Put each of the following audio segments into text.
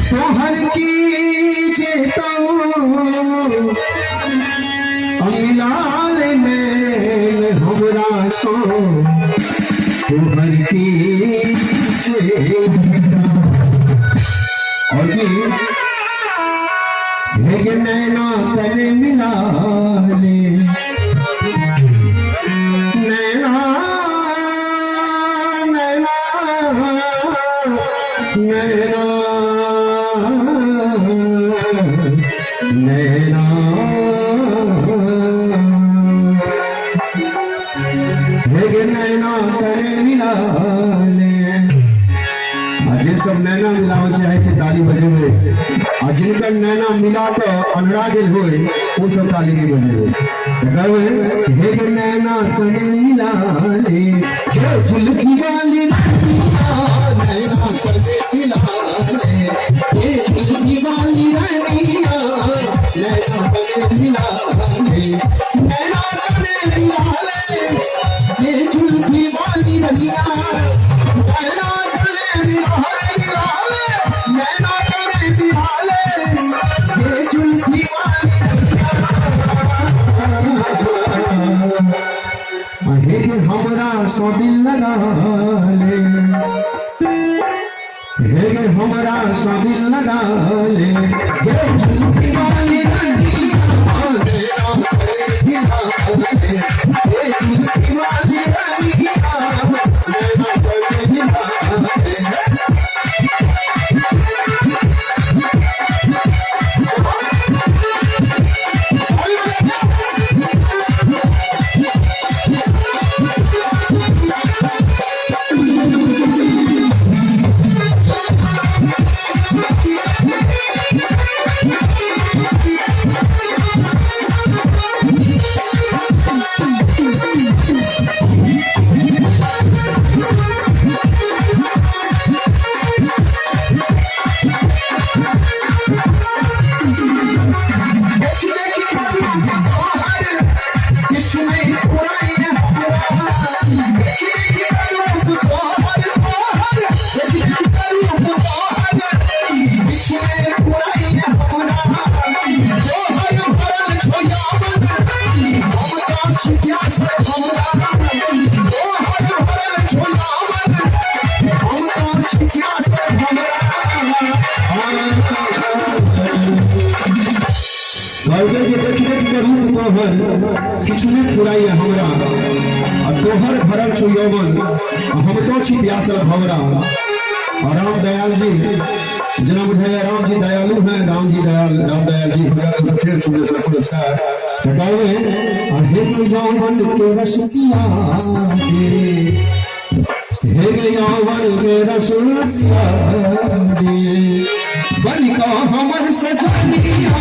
सोहर की चेतो अमिलाल ने हमरा सो सोहर की और भी नैना कर मिला ले नैना नैना नैना नैना नैना करे मिला ले आज सब नैना मिलाव चाहे ताली बजे हुए और जिनका नैना मिला तो अनुराग हुए वो सब ताली नहीं बजे हुए हे नैना करे मिला ले झुलकी वाली नैना करे मिला ले झुलकी वाली नैना करे मिला ले नैना करे मिला ले झुलकी वाली नैना नैना करे मिला ले झुलकी वाली हमरा सो दिल लगा ले हमरा सो दिल लगा ले झुलकी वाली झुलकी वाली किसने फुराई हमरा तोहर भरल सो यौवन हम तो छी प्यासल भवरा और राम दयाल जी जना बुझे राम जी दयालु हैं राम दयाल जी फिर सुंदर पुरस्कार गावे हे यौवन के रस पिया हे यौवन के रस पिया बन का हमर सजनिया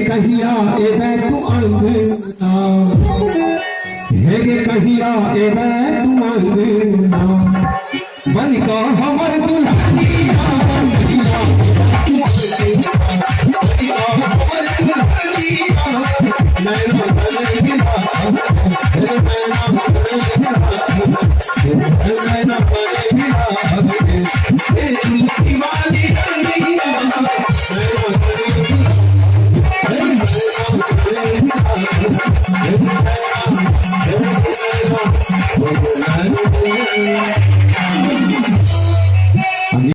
कहिया एबे तू अंगना हेगे कहिया एबे तू अंगना बन का हमर दुल्हनिया Thank you.